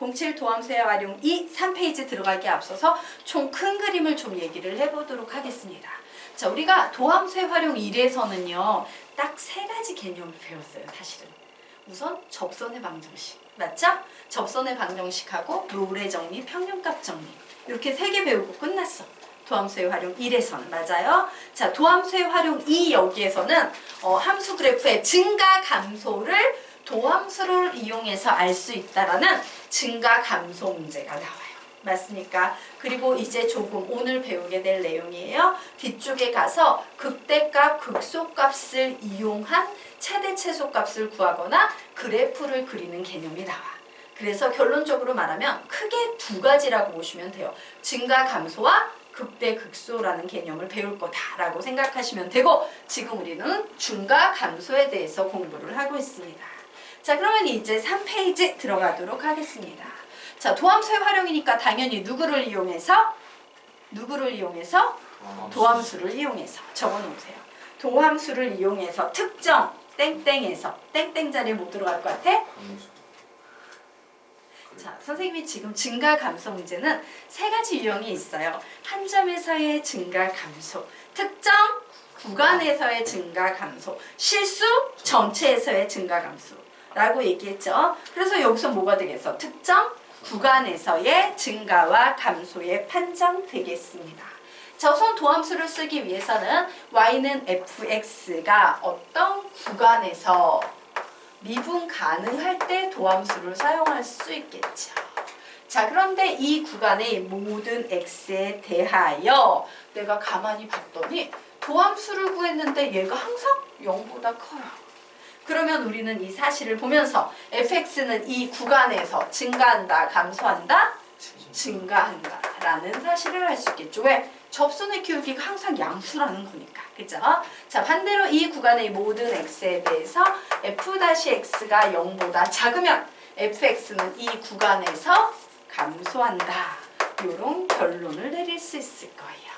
07 도함수의 활용 2, 3페이지 들어가기 앞서서 총 큰 그림을 좀 얘기를 해보도록 하겠습니다. 자, 우리가 도함수의 활용 1에서는요, 딱 3가지 개념을 배웠어요, 사실은. 우선 접선의 방정식, 맞죠? 접선의 방정식하고 롤의 정리, 평균값 정리. 이렇게 3개 배우고 끝났어. 도함수의 활용 1에서는, 맞아요? 자, 도함수의 활용 2 여기에서는 함수 그래프의 증가 감소를 도함수를 이용해서 알 수 있다라는 증가 감소 문제가 나와요. 맞습니까? 그리고 이제 조금 오늘 배우게 될 내용이에요. 뒤쪽에 가서 극대값, 극소값을 이용한 최대 최소값을 구하거나 그래프를 그리는 개념이 나와. 그래서 결론적으로 말하면 크게 2가지라고 보시면 돼요. 증가 감소와 극대 극소라는 개념을 배울 거다라고 생각하시면 되고, 지금 우리는 중가 감소에 대해서 공부를 하고 있습니다. 자, 그러면 이제 3페이지 들어가도록 하겠습니다. 자, 도함수의 활용이니까 당연히 누구를 이용해서? 도함수를 이용해서 적어놓으세요. 도함수를 이용해서 특정 땡땡에서 땡땡 자리에 못 들어갈 것 같아? 자, 선생님이 지금 증가 감소 문제는 3가지 유형이 있어요. 한 점에서의 증가 감소, 특정 구간에서의 증가 감소, 실수 전체에서의 증가 감소라고 얘기했죠. 그래서 여기서 뭐가 되겠어? 특정 구간에서의 증가와 감소의 판정 되겠습니다. 자, 우선 도함수를 쓰기 위해서는 y는 fx가 어떤 구간에서 미분 가능할 때 도함수를 사용할 수 있겠죠. 자, 그런데 이 구간의 모든 x에 대하여 내가 가만히 봤더니 도함수를 구했는데 얘가 항상 0보다 커요. 그러면 우리는 이 사실을 보면서 fx는 이 구간에서 증가한다, 감소한다? 증가한다 라는 사실을 알 수 있겠죠. 왜? 접선의 기울기가 항상 양수라는 거니까. 그죠? 자, 반대로 이 구간의 모든 x에 대해서 f-x가 0보다 작으면 fx는 이 구간에서 감소한다. 이런 결론을 내릴 수 있을 거예요.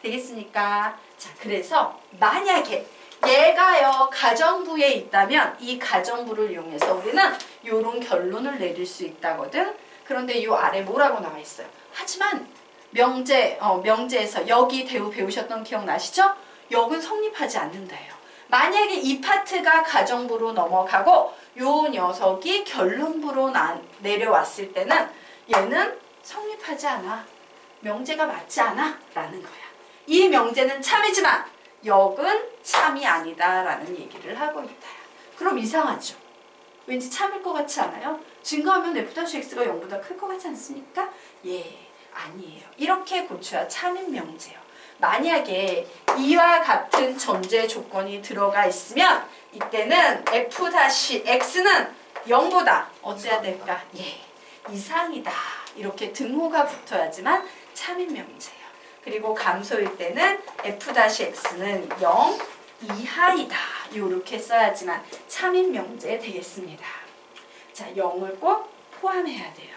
되겠습니까? 자, 그래서 만약에 얘가요 가정부에 있다면 이 가정부를 이용해서 우리는 이런 결론을 내릴 수 있다거든. 그런데 이 아래 뭐라고 나와 있어요? 하지만 명제에서 여기 대우 배우셨던 기억나시죠? 역은 성립하지 않는다예요. 만약에 이 파트가 가정부로 넘어가고 요 녀석이 결론부로 내려왔을 때는 얘는 성립하지 않아. 명제가 맞지 않아 라는 거야. 이 명제는 참이지만 역은 참이 아니다 라는 얘기를 하고 있다. 그럼 이상하죠? 왠지 참일 것 같지 않아요? 증가하면 f-x가 0보다 클 것 같지 않습니까? 예, 아니에요. 이렇게 고쳐야 참인 명제예요. 만약에 이와 같은 전제 조건이 들어가 있으면 이때는 f-x는 0보다 어때야 될까? 예, 이상이다. 이렇게 등호가 붙어야지만 참인 명제예요. 그리고 감소일 때는 f-x는 0 이하이다. 이렇게 써야지만 참인 명제 되겠습니다. 자, 0을 꼭 포함해야 돼요.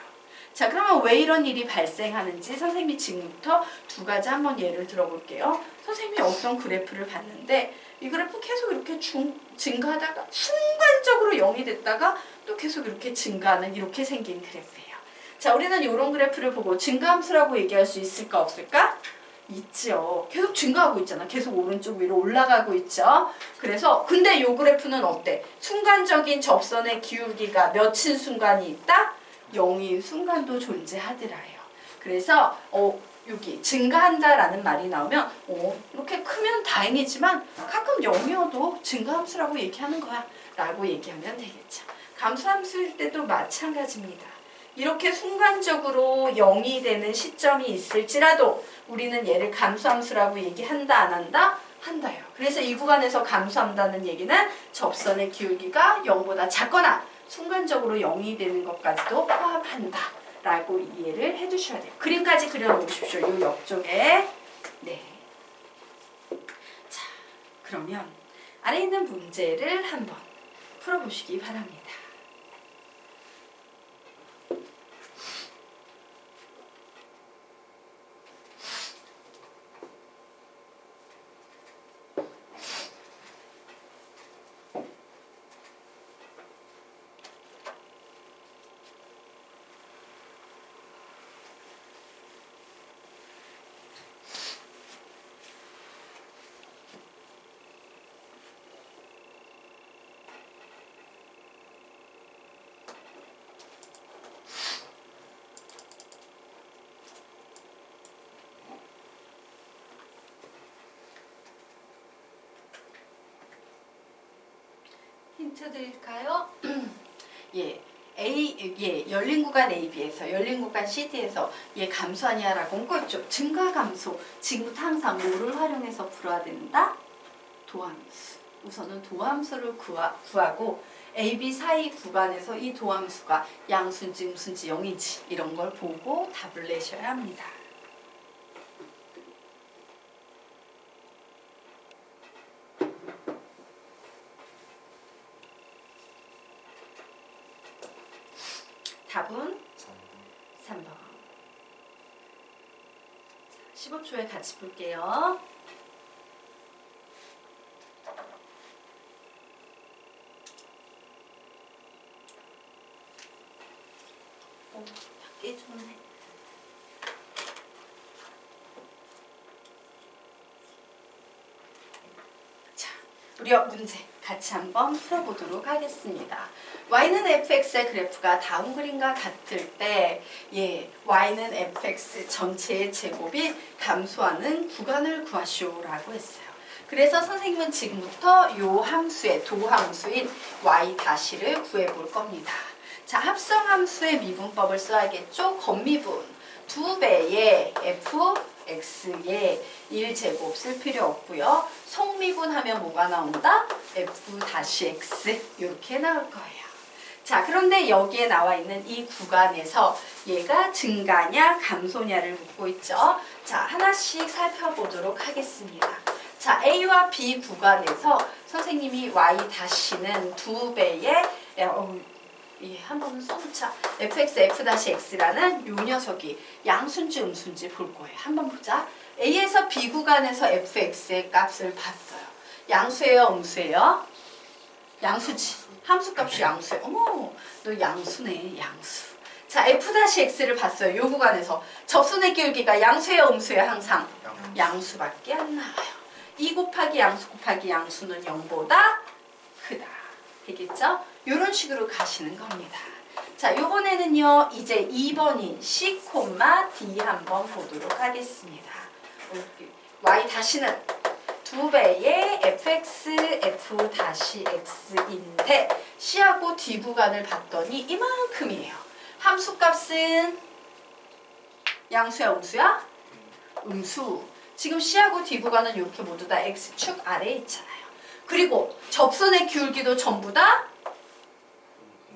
자, 그러면 왜 이런 일이 발생하는지 선생님이 지금부터 2가지 한번 예를 들어볼게요. 선생님이 어떤 그래프를 봤는데 이 그래프 계속 이렇게 증가하다가 순간적으로 0이 됐다가 또 계속 이렇게 증가하는 이렇게 생긴 그래프예요. 자, 우리는 이런 그래프를 보고 증가함수라고 얘기할 수 있을까 없을까? 있죠. 계속 증가하고 있잖아. 계속 오른쪽 위로 올라가고 있죠. 그래서 근데 이 그래프는 어때? 순간적인 접선의 기울기가 몇인 순간이 있다? 0인 순간도 존재하더라요. 그래서 여기 증가한다라는 말이 나오면 이렇게 크면 다행이지만 가끔 0이어도 증가함수라고 얘기하는 거야 라고 얘기하면 되겠죠. 감소함수일 때도 마찬가지입니다. 이렇게 순간적으로 0이 되는 시점이 있을지라도 우리는 얘를 감소함수라고 얘기한다 안 한다? 한다요. 그래서 이 구간에서 감소한다는 얘기는 접선의 기울기가 0보다 작거나 순간적으로 0이 되는 것까지도 포함한다 라고 이해를 해두셔야 돼요. 그림까지 그려놓으십시오. 이 옆쪽에. 네. 자, 그러면 아래 있는 문제를 한번 풀어보시기 바랍니다. 힌트 드릴까요? 열린 구간 AB에서 열린 구간 CD에서 감소하냐라고 온 거 있죠. 증가 감소. 지금부터 항상 뭐를 활용해서 풀어야 된다? 도함수. 우선은 도함수를 구하고 AB 사이 구간에서 이 도함수가 양수인지 음수인지 0인지 이런 걸 보고 답을 내셔야 합니다. 답은 3번. 15초에 같이 볼게요. 약게 좋네. 자, 우리 문제 같이 한번 풀어보도록 하겠습니다. y는 fx의 그래프가 다음 그림과 같을 때 y는 fx 전체의 제곱이 감소하는 구간을 구하시오라고 했어요. 그래서 선생님은 지금부터 요 함수의 도함수인 y-를 구해볼 겁니다. 자, 합성함수의 미분법을 써야겠죠? 겉미분 2배의 fx의 1제곱 쓸 필요 없고요. 속미분하면 뭐가 나온다? f-x 이렇게 나올 거예요. 자, 그런데 여기에 나와 있는 이 구간에서 얘가 증가냐 감소냐를 묻고 있죠. 자, 하나씩 살펴보도록 하겠습니다. 자, A와 B 구간에서 선생님이 y-는 2배의 한번 써놓자. fx, f-x라는 요 녀석이 양수인지 음수인지 볼 거예요. 한번 보자. A에서 B 구간에서 fx의 값을 봤어요. 양수예요, 음수예요? 양수지. 함수값이 양수예요. 어머, 너 양수네, 양수. 자, f-x를 봤어요. 요 구간에서 접선의 기울기가 양수예요, 음수예요? 항상 양수밖에 안 나와요. 2 곱하기 양수 곱하기 양수는 0보다 크다. 되겠죠? 이런 식으로 가시는 겁니다. 자, 요번에는요, 이제 2번인 C, D 한번 보도록 하겠습니다. y-는 2배의 fx, f-x인데 C하고 D 구간을 봤더니 이만큼이에요. 함수값은 양수야, 음수야? 음수. 지금 C하고 D 구간은 이렇게 모두 다 x축 아래에 있잖아요. 그리고 접선의 기울기도 전부 다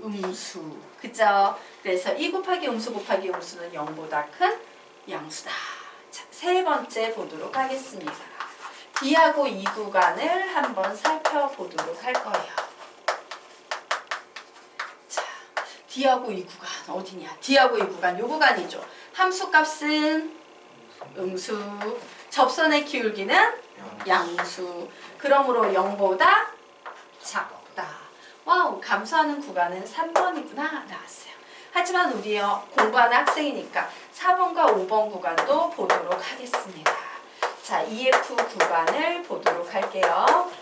음수. 그죠? 그래서 2 곱하기 음수 곱하기 음수는 0보다 큰 양수다. 자, 세 번째 보도록 하겠습니다. D하고 이 구간을 한번 살펴보도록 할 거예요. 자, D하고 이 구간 어디냐? D하고 이 구간, 요 구간이죠. 함수값은 음수, 접선의 기울기는 양수. 그러므로 0보다 작다. 와우, 감소하는 구간은 3번이구나 나왔어요. 하지만 우리요 공부하는 학생이니까 4번과 5번 구간도 보도록 하겠습니다. 자, EF 구간을 보도록 할게요.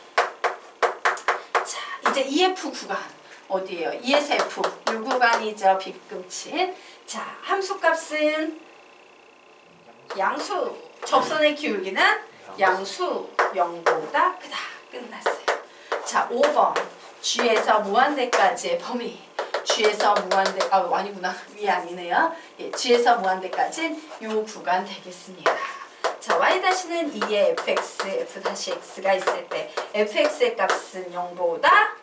자, 이제 EF 구간 어디예요? E에서 F 이 구간이죠. 빗금친. 자, 함수값은 양수, 접선의 기울기는 양수 0보다 크다. 끝났어요. 자, 5번 G에서 무한대까지의 범위. G에서 무한대, 아니구나. 위에 아니네요. G에서 무한대까지는 요 구간 되겠습니다. 자, y-는 2의 fx, f-x가 있을 때 fx의 값은 0보다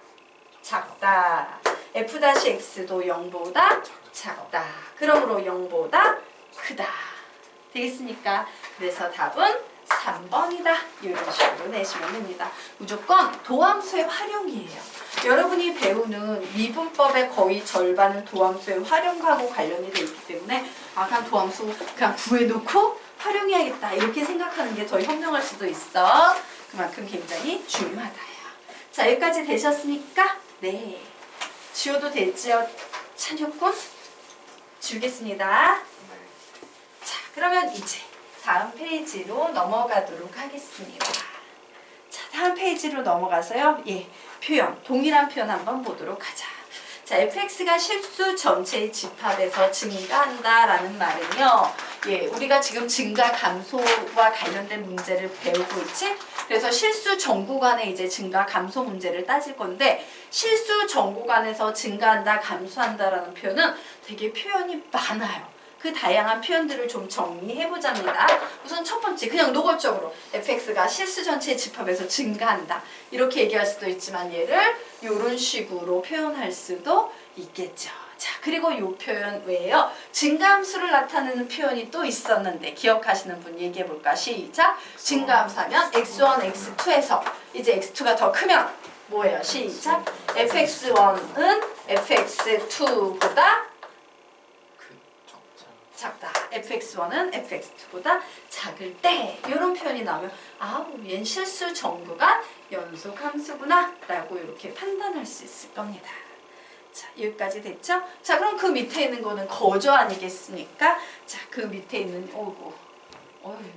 작다. f-x도 0보다 작다. 그러므로 0보다 크다. 되겠습니까? 그래서 답은 3번이다. 이런 식으로 내시면 됩니다. 무조건 도함수의 활용이에요. 여러분이 배우는 미분법의 거의 절반은 도함수의 활용하고 관련이 되어 있기 때문에 그냥 도함수 그냥 구해놓고 활용해야겠다 이렇게 생각하는 게 더 현명할 수도 있어. 그만큼 굉장히 중요하다요. 자, 여기까지 되셨습니까? 네. 지워도 되죠? 찬혁군? 지우겠습니다. 자, 그러면 이제 다음 페이지로 넘어가도록 하겠습니다. 자, 다음 페이지로 넘어가서요. 표현, 동일한 표현 한번 보도록 하자. 자, fx가 실수 전체의 집합에서 증가한다라는 말은요. 우리가 지금 증가 감소와 관련된 문제를 배우고 있지? 그래서 실수 전 구간의 이제 증가 감소 문제를 따질 건데 실수 전 구간에서 증가한다 감소한다라는 표현은 되게 표현이 많아요. 그 다양한 표현들을 좀 정리해보자입니다. 우선 첫 번째 그냥 노골적으로 fx가 실수 전체의 집합에서 증가한다 이렇게 얘기할 수도 있지만 얘를 이런 식으로 표현할 수도 있겠죠. 자, 그리고 이 표현 외에요. 증가함수를 나타내는 표현이 또 있었는데 기억하시는 분 얘기해볼까? 시작! 증가함수하면 x1, x2에서 이제 x2가 더 크면 뭐예요? 시작! fx1은 fx2보다 작다. fx1은 fx2보다 작을 때 이런 표현이 나오면 아, 얘는 실수 전 구간 연속 함수구나 라고 이렇게 판단할 수 있을 겁니다. 자, 여기까지 됐죠? 자, 그럼 그 밑에 있는 거는 거저 아니겠습니까? 자, 그 밑에 있는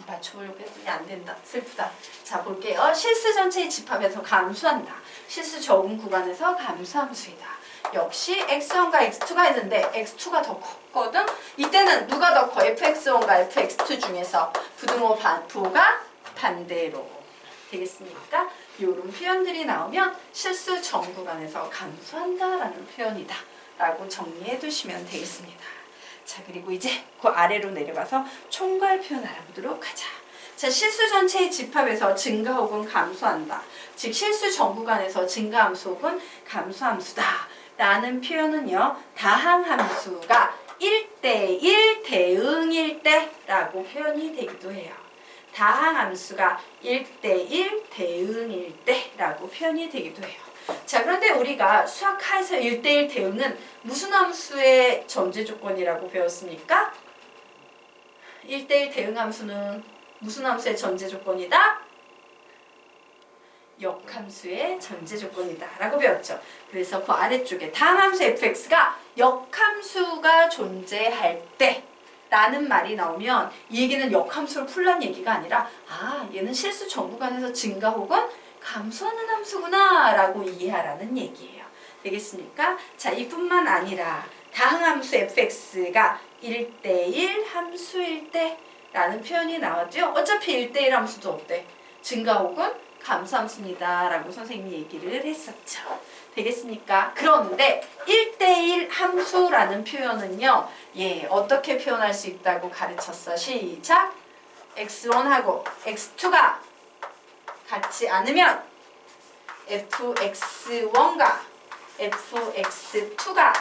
맞춰보려고 했더니 안 된다. 슬프다. 자, 볼게요. 실수 전체의 집합에서 감소한다. 실수 전 구간에서 감소함수이다. 역시 x1과 x2가 있는데 x2가 더 컸거든? 이때는 누가 더 커? fx1과 fx2 중에서 부등호 부호가 반대로 되겠습니까? 이런 표현들이 나오면 실수 전 구간에서 감소한다라는 표현이다 라고 정리해 두시면 되겠습니다. 자, 그리고 이제 그 아래로 내려가서 총괄 표현 알아보도록 하자. 자, 실수 전체의 집합에서 증가 혹은 감소한다. 즉 실수 전 구간에서 증가함수 혹은 감소함수다 라는 표현은요, 다항함수가 1대1 대응일 때라고 표현이 되기도 해요. 다항함수가 1대1 대응일 때라고 표현이 되기도 해요. 자, 그런데 우리가 수학하에서 1대1 대응은 무슨 함수의 전제 조건이라고 배웠습니까? 1대1 대응함수는 무슨 함수의 전제 조건이다? 역함수의 전제 조건이다 라고 배웠죠. 그래서 그 아래쪽에 다항함수 fx가 역함수가 존재할 때 라는 말이 나오면 이 얘기는 역함수를 풀란 얘기가 아니라 아, 얘는 실수 전 구간에서 증가 혹은 감소하는 함수구나 라고 이해하라는 얘기예요. 되겠습니까? 자, 이뿐만 아니라 다항함수 fx가 1대1 함수일 때 라는 표현이 나왔죠. 어차피 1대1 함수도 어때? 증가 혹은 감소함수입니다 라고 선생님이 얘기를 했었죠. 되겠습니까? 그런데 1대1 함수라는 표현은요, 어떻게 표현할 수 있다고 가르쳤어? 시작! x1하고 x2가 같지 않으면 fx1과 fx2가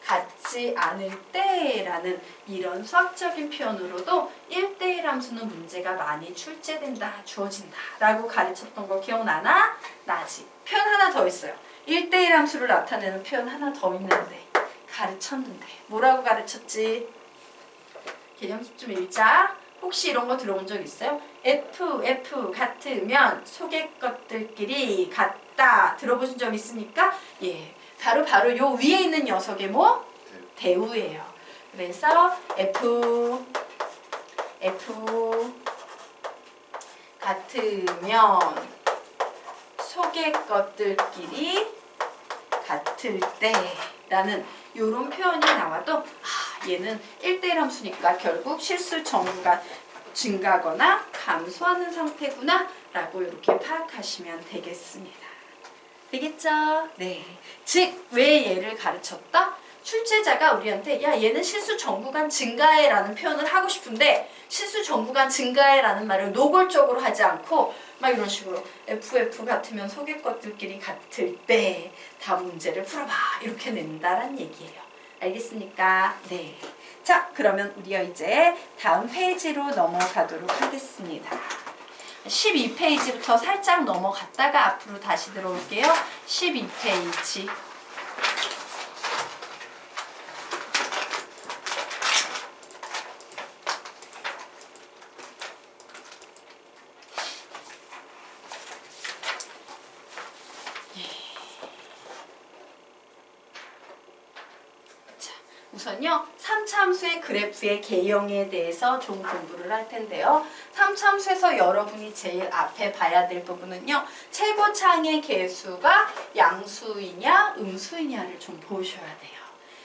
같지 않을 때라는 이런 수학적인 표현으로도 1대1 함수는 문제가 많이 출제된다, 주어진다 라고 가르쳤던 거 기억나나? 나지. 표현 하나 더 있어요. 1대1 함수를 나타내는 표현 하나 더 있는데 가르쳤는데 뭐라고 가르쳤지? 개념집 좀 읽자. 혹시 이런 거 들어본 적 있어요? F 같으면 속의 것들끼리 같다. 들어보신 적 있습니까? 예, 바로 요 위에 있는 녀석의 뭐? 대우예요. 그래서 F 같으면 속의 것들끼리 같을 때라는 이런 표현이 나와도 얘는 1대1 함수니까 결국 실수 전구가 증가하거나 감소하는 상태구나 라고 이렇게 파악하시면 되겠습니다. 되겠죠? 네. 즉, 왜 얘를 가르쳤다? 출제자가 우리한테 야, 얘는 실수 전 구간 증가해 라는 표현을 하고 싶은데 실수 전 구간 증가해 라는 말을 노골적으로 하지 않고 막 이런 식으로 FF 같으면 속의 것들끼리 같을 때 다 문제를 풀어봐 이렇게 낸다란 얘기예요. 알겠습니까? 네. 자, 그러면 우리가 이제 다음 페이지로 넘어가도록 하겠습니다. 12페이지부터 살짝 넘어갔다가 앞으로 다시 들어올게요. 12페이지. 우선요, 3차 함수의 그래프의 개형에 대해서 좀 공부를 할 텐데요. 3차 함수에서 여러분이 제일 앞에 봐야 될 부분은요, 최고차항의 개수가 양수이냐 음수이냐를 좀 보셔야 돼요.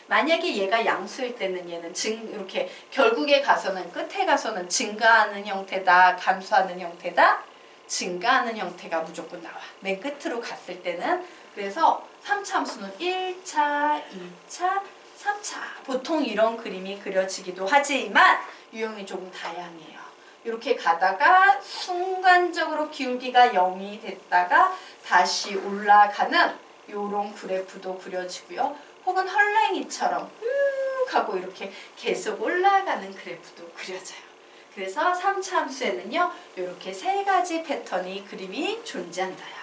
만약에 얘가 양수일 때는 얘는 이렇게 결국에 가서는 끝에 가서는 증가하는 형태다, 감소하는 형태다. 증가하는 형태가 무조건 나와. 맨 끝으로 갔을 때는. 그래서 3차 함수는 1차, 2차, 3차. 보통 이런 그림이 그려지기도 하지만 유형이 조금 다양해요. 이렇게 가다가 순간적으로 기울기가 0이 됐다가 다시 올라가는 이런 그래프도 그려지고요. 혹은 헐랭이처럼 쭉 하고 이렇게 계속 올라가는 그래프도 그려져요. 그래서 3차 함수에는요, 이렇게 세 가지 패턴이 그림이 존재한다야.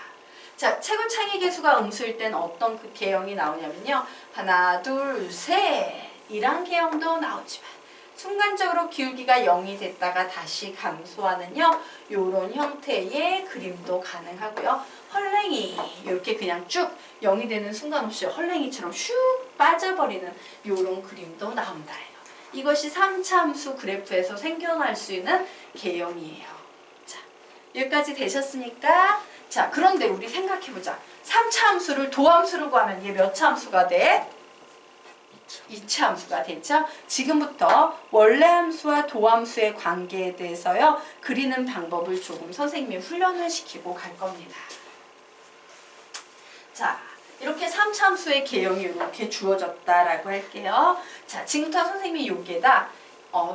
자, 최고 창의 계수가 음수일 때는 어떤 그 개형이 나오냐면요. 하나, 둘, 셋 이란 개형도 나오지만 순간적으로 기울기가 0이 됐다가 다시 감소하는요. 이런 형태의 그림도 가능하고요. 헐랭이 이렇게 그냥 쭉 0이 되는 순간 없이 헐랭이처럼 슉 빠져버리는 이런 그림도 나온다예요. 이것이 3차 함수 그래프에서 생겨날 수 있는 개형이에요. 자, 여기까지 되셨습니까? 자, 그런데 우리 생각해보자. 3차 함수를 도함수로 구하면 얘 몇 차 함수가 돼? 2차 함수가 되죠. 지금부터 원래 함수와 도함수의 관계에 대해서요. 그리는 방법을 조금 선생님이 훈련을 시키고 갈 겁니다. 자, 이렇게 3차 함수의 개형이 이렇게 주어졌다라고 할게요. 자, 지금부터 선생님이 여기에다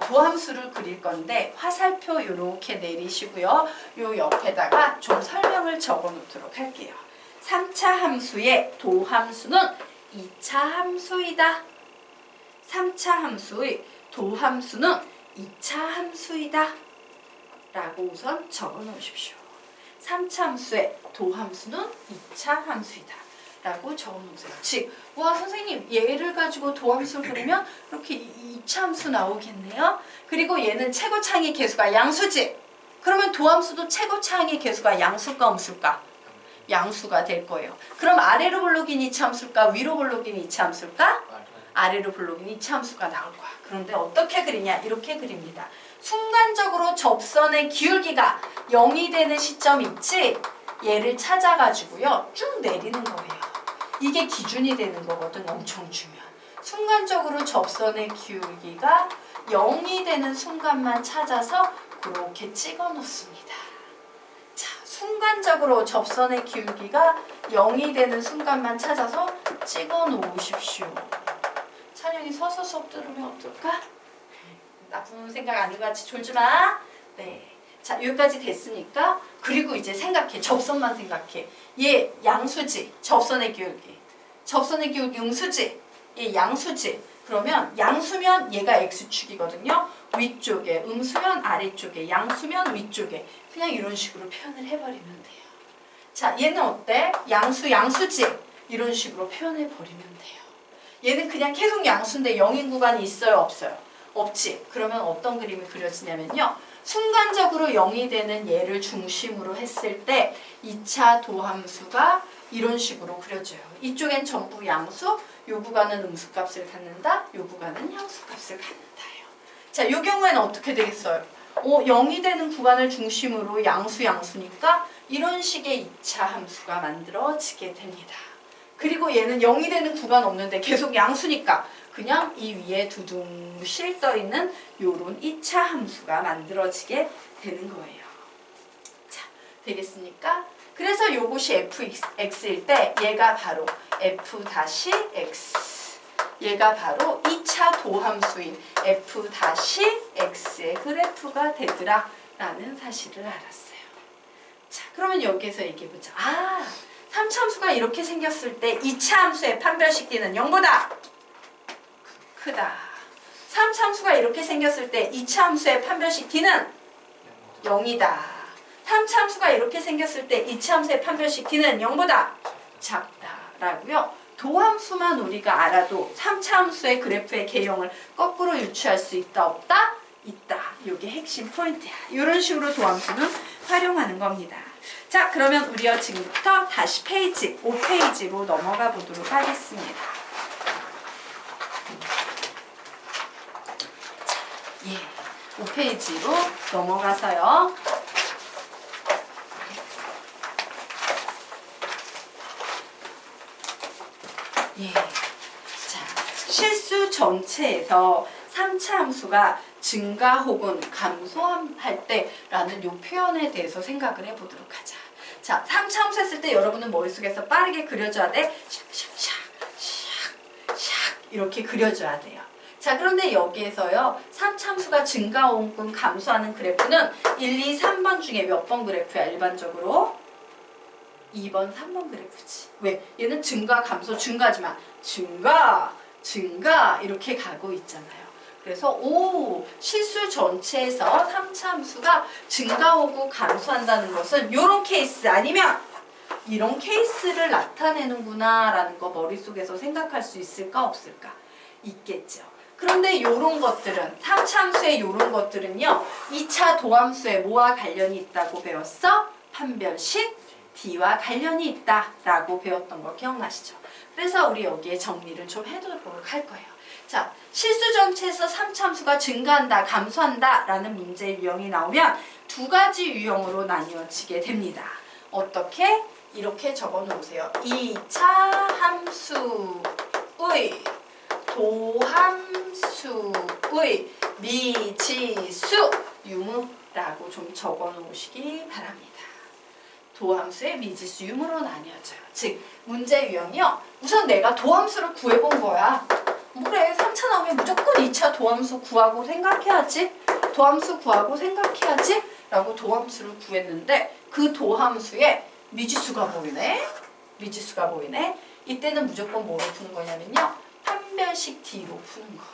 도함수를 그릴 건데 화살표 이렇게 내리시고요. 요 옆에다가 좀 설명을 적어 놓도록 할게요. 3차 함수의 도함수는 2차 함수이다. 3차 함수의 도함수는 2차 함수이다. 라고 우선 적어 놓으십시오. 3차 함수의 도함수는 2차 함수이다. 라고 적어 놓으세요. 즉, 와 선생님 얘를 가지고 도함수를 그리면 이렇게 2차 함수 나오겠네요. 그리고 얘는 최고차항의 개수가 양수지. 그러면 도함수도 최고차항의 개수가 양수일까 음수일까? 양수가 될 거예요. 그럼 아래로 볼록인 2차 함수일까? 위로 볼록인 2차 함수일까? 아래로 볼록인 2차 함수가 나올 거야. 그런데 어떻게 그리냐? 이렇게 그립니다. 순간적으로 접선의 기울기가 0이 되는 시점 있지? 얘를 찾아가지고요. 쭉 내리는 거예요. 이게 기준이 되는 거거든. 엄청 중요한. 순간적으로 접선의 기울기가 0이 되는 순간만 찾아서 그렇게 찍어 놓습니다. 자, 순간적으로 접선의 기울기가 0이 되는 순간만 찾아서 찍어 놓으십시오. 찬영이 서서 수업 들으면 어떨까? 나쁜 생각 아닌 것 같이 졸지 마. 네. 자, 여기까지 됐으니까 그리고 이제 생각해. 접선만 생각해. 얘 양수지. 접선의 기울기. 접선의 기울기 음수지. 얘 양수지. 그러면 양수면 얘가 x축이거든요. 위쪽에 음수면 아래쪽에 양수면 위쪽에 그냥 이런 식으로 표현을 해버리면 돼요. 자, 얘는 어때? 양수지. 이런 식으로 표현해버리면 돼요. 얘는 그냥 계속 양수인데 0인 구간이 있어요? 없어요? 없지. 그러면 어떤 그림이 그려지냐면요. 순간적으로 0이 되는 얘를 중심으로 했을 때 2차 도함수가 이런 식으로 그려져요. 이쪽엔 전부 양수, 요 구간은 음수값을 갖는다, 요 구간은 양수값을 갖는다예요. 자, 요 경우에는 어떻게 되겠어요? 0이 되는 구간을 중심으로 양수니까 이런 식의 2차 함수가 만들어지게 됩니다. 그리고 얘는 0이 되는 구간 없는데 계속 양수니까 그냥 이 위에 두둥실 떠있는 요런 2차 함수가 만들어지게 되는 거예요. 자, 되겠습니까? 그래서 요것이 fx일 때 얘가 바로 f-x 얘가 바로 2차 도함수인 f-x의 그래프가 되더라 라는 사실을 알았어요. 자, 그러면 여기에서 얘기해보자. 3차 함수가 이렇게 생겼을 때 2차 함수의 판별식 t는 0보다 크다. 3차 함수가 이렇게 생겼을 때 2차 함수의 판별식 t는 0이다. 3차 함수가 이렇게 생겼을 때 2차 함수의 판별식 t는 0보다 작다라고요. 도함수만 우리가 알아도 3차 함수의 그래프의 개형을 거꾸로 유추할 수 있다 없다? 있다. 이게 핵심 포인트야. 이런 식으로 도함수는 활용하는 겁니다. 자, 그러면 우리가 지금부터 다시 페이지 5페이지로 넘어가 보도록 하겠습니다. 예, 5페이지로 넘어가서요. 예, 자, 실수 전체에서 3차 함수가 증가 혹은 감소할 때라는 요 표현에 대해서 생각을 해보도록 하자. 자, 3차 함수 했을 때 여러분은 머릿속에서 빠르게 그려줘야 돼. 샥 이렇게 그려줘야 돼요. 자, 그런데 여기에서요 3차 함수가 증가 혹은 감소하는 그래프는 1, 2, 3번 중에 몇 번 그래프야 일반적으로? 2번, 3번 그래프지. 왜? 얘는 증가, 감소, 증가지만 증가 이렇게 가고 있잖아요. 그래서 실수 전체에서 3차 함수가 증가 혹은 감소한다는 것은 이런 케이스 아니면 이런 케이스를 나타내는구나 라는 거 머릿속에서 생각할 수 있을까 없을까? 있겠죠. 그런데 이런 것들은 3차 함수의 이런 것들은요 2차 도함수에 뭐와 관련이 있다고 배웠어? 판별식 D와 관련이 있다라고 배웠던 거 기억나시죠? 그래서 우리 여기에 정리를 좀 해두도록 할 거예요. 자, 실수 전체에서 3차 함수가 증가한다, 감소한다 라는 문제 유형이 나오면 두 가지 유형으로 나뉘어지게 됩니다. 어떻게? 이렇게 적어 놓으세요. 2차 함수의 도함수의 미지수 유무라고 좀 적어 놓으시기 바랍니다. 도함수의 미지수 유무로 나뉘어져요. 즉 문제 유형이요. 우선 내가 도함수를 구해본 거야. 그래 3차 나오면 무조건 2차 도함수 구하고 생각해야지. 도함수 구하고 생각해야지 라고 도함수를 구했는데 그 도함수에 미지수가 보이네. 미지수가 보이네. 이때는 무조건 뭐로 푸는 거냐면요. 판별식 D로 푸는 거예요.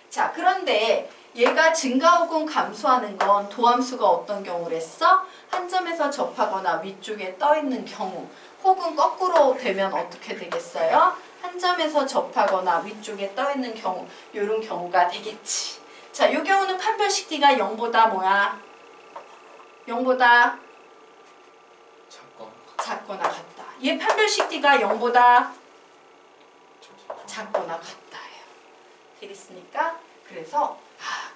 자, 그런데 얘가 증가 혹은 감소하는 건 도함수가 어떤 경우를 했어? 한 점에서 접하거나 위쪽에 떠 있는 경우 혹은 거꾸로 되면 어떻게 되겠어요? 한 점에서 접하거나 위쪽에 떠 있는 경우 이런 경우가 되겠지. 자, 이 경우는 판별식 D가 0보다 뭐야? 0보다 작거나 같다. 얘 판별식 D가 0보다 작거나 같다예요. 되겠습니까? 그래서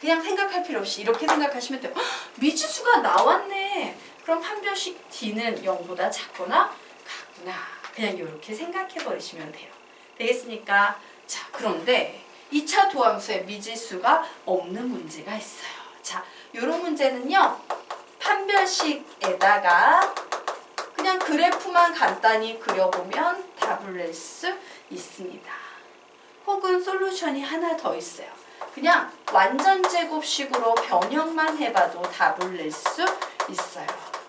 그냥 생각할 필요 없이 이렇게 생각하시면 돼요. 미지수가 나왔네. 그럼 판별식 D는 0보다 작거나 같구나. 그냥 이렇게 생각해 버리시면 돼요. 되겠습니까? 자, 그런데 2차 도함수에 미지수가 없는 문제가 있어요. 자, 이런 문제는요. 판별식에다가 그냥 그래프만 간단히 그려보면 답을 낼 수 있습니다. 혹은 솔루션이 하나 더 있어요. 그냥 완전제곱식으로 변형만 해봐도 답을 낼 수 있어요.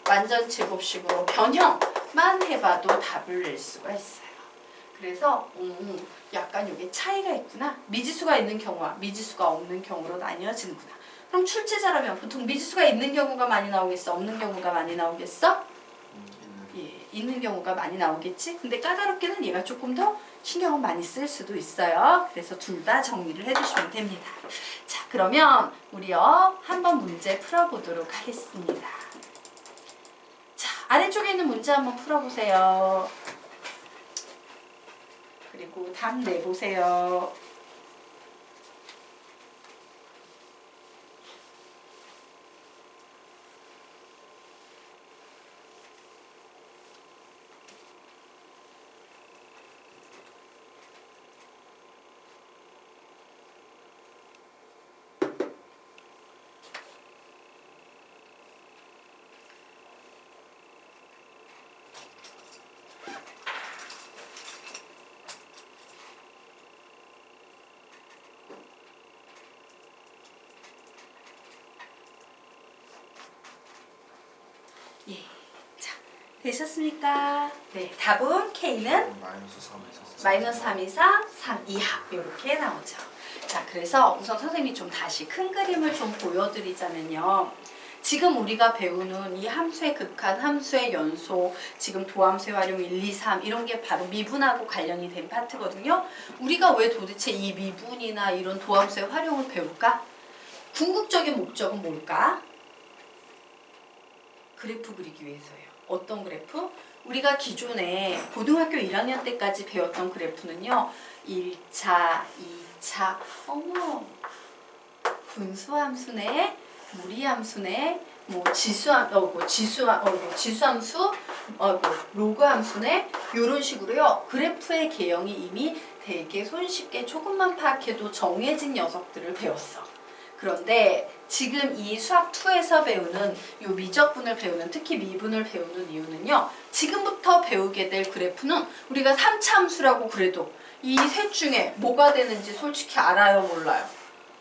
완전제곱식으로 변형만 해봐도 답을 낼 수가 있어요. 그래서 약간 이게 차이가 있구나. 미지수가 있는 경우와 미지수가 없는 경우로 나뉘어지는구나. 그럼 출제자라면 보통 미지수가 있는 경우가 많이 나오겠어? 없는 경우가 많이 나오겠어? 예, 있는 경우가 많이 나오겠지? 근데 까다롭게는 얘가 조금 더 신경을 많이 쓸 수도 있어요. 그래서 둘 다 정리를 해주시면 됩니다. 자, 그러면 우리요 한번 문제 풀어보도록 하겠습니다. 자, 아래쪽에 있는 문제 한번 풀어보세요. 그리고 답 내보세요. 예, 자, 되셨습니까? 네, 답은 K는 마이너스 3 이상 3 이하 이렇게 나오죠. 자, 그래서 우선 선생님이 좀 다시 큰 그림을 좀 보여드리자면요. 지금 우리가 배우는 이 함수의 극한, 함수의 연소, 지금 도함수의 활용 1, 2, 3 이런 게 바로 미분하고 관련이 된 파트거든요. 우리가 왜 도대체 이 미분이나 이런 도함수의 활용을 배울까? 궁극적인 목적은 뭘까? 그래프 그리기 위해서예요. 어떤 그래프? 우리가 기존에 고등학교 1학년 때까지 배웠던 그래프는요. 1차, 2차, 분수함수네, 무리함수네, 뭐 지수함수, 로그함수네, 이런 식으로요. 그래프의 개형이 이미 되게 손쉽게 조금만 파악해도 정해진 녀석들을 배웠어. 그런데 지금 이 수학 2에서 배우는 요 미적분을 배우는, 특히 미분을 배우는 이유는요. 지금부터 배우게 될 그래프는 우리가 3차 함수라고 그래도 이 셋 중에 뭐가 되는지 솔직히 알아요, 몰라요?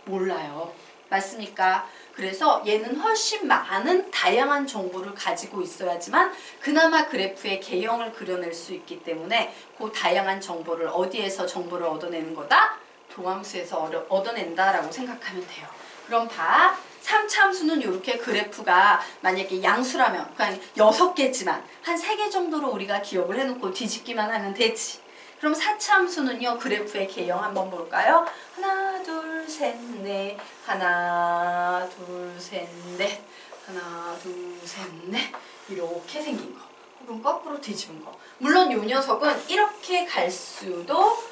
몰라요. 맞습니까? 그래서 얘는 훨씬 많은 다양한 정보를 가지고 있어야지만 그나마 그래프의 개형을 그려낼 수 있기 때문에 그 다양한 정보를 어디에서 정보를 얻어내는 거다? 도함수에서 얻어낸다라고 생각하면 돼요. 그럼 봐. 3차 함수는 이렇게 그래프가 만약에 양수라면 그냥 6개지만 한 3개 정도로 우리가 기억을 해놓고 뒤집기만 하면 되지. 그럼 4차 함수는요. 그래프의 개형 한번 볼까요? 하나 둘 셋 넷 하나 둘 셋 넷 하나 둘 셋 넷 이렇게 생긴 거 혹은 거꾸로 뒤집은 거. 물론 이 녀석은 이렇게 갈 수도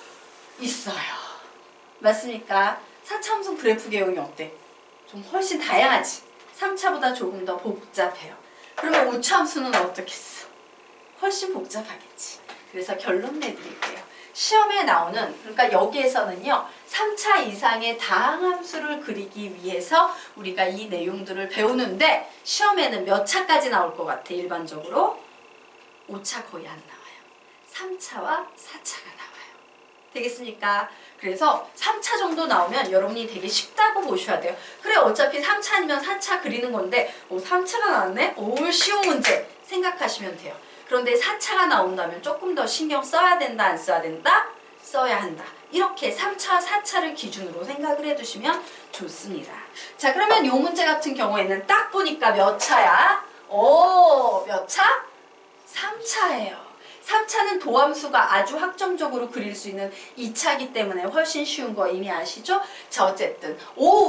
있어요. 맞습니까? 4차 함수 그래프 개형이 어때? 좀 훨씬 다양하지. 3차보다 조금 더 복잡해요. 그러면 5차 함수는 어떻겠어? 훨씬 복잡하겠지. 그래서 결론 내드릴게요. 시험에 나오는, 그러니까 여기에서는요. 3차 이상의 다항함수를 그리기 위해서 우리가 이 내용들을 배우는데 시험에는 몇 차까지 나올 것 같아, 일반적으로? 5차 거의 안 나와요. 3차와 4차가 나와요. 되겠습니까? 그래서 3차 정도 나오면 여러분이 되게 쉽다고 보셔야 돼요. 그래, 어차피 3차 아니면 4차 그리는 건데 3차가 나왔네? 오, 쉬운 문제 생각하시면 돼요. 그런데 4차가 나온다면 조금 더 신경 써야 된다, 안 써야 된다? 써야 한다. 이렇게 3차, 4차를 기준으로 생각을 해두시면 좋습니다. 자, 그러면 이 문제 같은 경우에는 딱 보니까 몇 차야? 오, 몇 차? 3차예요. 3차는 도함수가 아주 확정적으로 그릴 수 있는 2차이기 때문에 훨씬 쉬운 거 이미 아시죠? 자, 어쨌든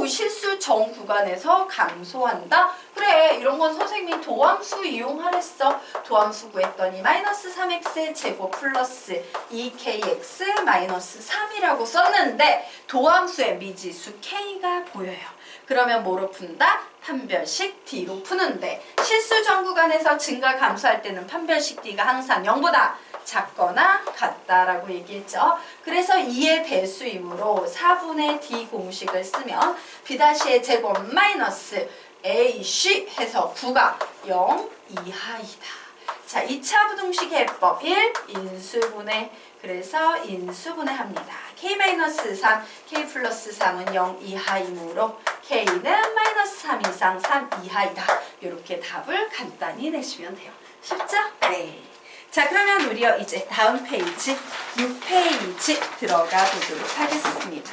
실수 정 구간에서 감소한다? 그래, 이런 건 선생님이 도함수 이용하랬어. 도함수 구했더니 마이너스 3x의 제곱 플러스 2kx 마이너스 3이라고 썼는데 도함수의 미지수 k가 보여요. 그러면 뭐로 푼다? 판별식 D로 푸는데 실수 정 구간에서 증가 감소할 때는 판별식 D가 항상 0보다 작거나 같다라고 얘기했죠. 그래서 2의 배수이므로 4분의 D 공식을 쓰면 B'의 제곱 마이너스 AC 해서 9가 0 이하이다. 자, 2차 부등식 해법 1 인수분해. 그래서 인수분해합니다. K-3, K 플러스 3은 0 이하이므로 K는 마이너스 3 이상 3 이하이다. 이렇게 답을 간단히 내시면 돼요. 쉽죠? 네. 자, 그러면 우리요 이제 다음 페이지 6페이지 들어가 보도록 하겠습니다.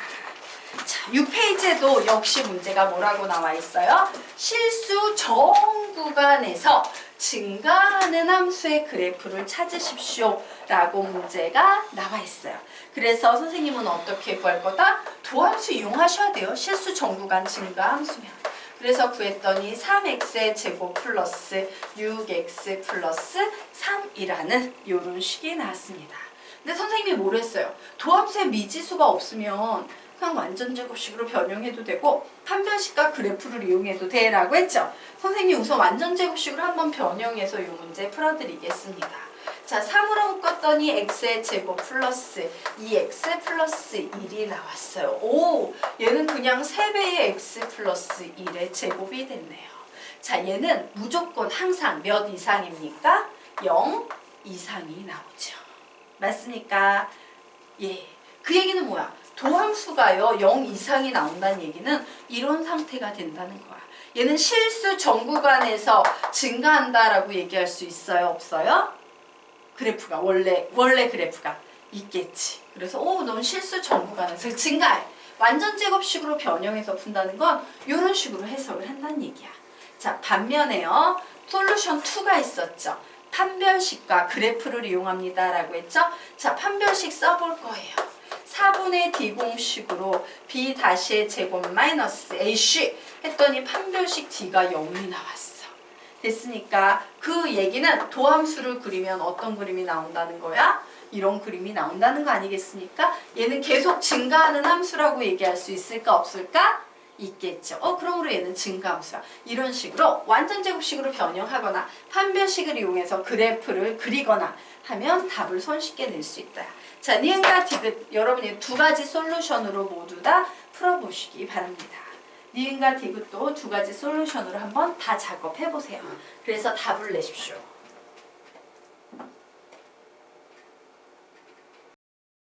자, 6페이지에도 역시 문제가 뭐라고 나와 있어요? 실수 정 구간에서 증가하는 함수의 그래프를 찾으십시오 라고 문제가 나와 있어요. 그래서 선생님은 어떻게 구할 거다? 도함수 이용하셔야 돼요. 실수 정 구간 증가 함수면. 그래서 구했더니 3x의 제곱 플러스 6x 플러스 3이라는 이런 식이 나왔습니다. 근데 선생님이 뭘 했어요? 도함수에 미지수가 없으면 그냥 완전제곱식으로 변형해도 되고 판별식과 그래프를 이용해도 돼 라고 했죠. 선생님이 우선 완전제곱식으로 한번 변형해서 이 문제 풀어드리겠습니다. 자, 3으로 묶었더니 x의 제곱 플러스 2x 플러스 1이 나왔어요. 오, 얘는 그냥 3배의 x 플러스 1의 제곱이 됐네요. 자, 얘는 무조건 항상 몇 이상입니까? 0 이상이 나오죠. 맞습니까? 예. 그 얘기는 뭐야? 도함수가요 0 이상이 나온다는 얘기는 이런 상태가 된다는 거야. 얘는 실수 정 구간에서 증가한다라고 얘기할 수 있어요? 없어요? 그래프가 원래 그래프가 있겠지. 그래서 넌 실수 정 구간에서 증가해. 완전 제곱식으로 변형해서 푼다는 건 이런 식으로 해석을 한다는 얘기야. 자, 반면에요. 솔루션 2가 있었죠. 판별식과 그래프를 이용합니다 라고 했죠. 자, 판별식 써볼 거예요. 4분의 D 공식으로 B-의 제곱 마이너스 AC 했더니 판별식 D가 0이 나왔어. 됐으니까 그 얘기는 도함수를 그리면 어떤 그림이 나온다는 거야? 이런 그림이 나온다는 거 아니겠습니까? 얘는 계속 증가하는 함수라고 얘기할 수 있을까 없을까? 있겠죠. 그러므로 얘는 증가함수야. 이런 식으로 완전 제곱식으로 변형하거나 판별식을 이용해서 그래프를 그리거나 하면 답을 손쉽게 낼 수 있다. 자, 니은과 디귿 여러분이 두 가지 솔루션으로 모두 다 풀어보시기 바랍니다. 니은과 디귿도 두 가지 솔루션으로 한번 다 작업해 보세요. 그래서 답을 내십시오.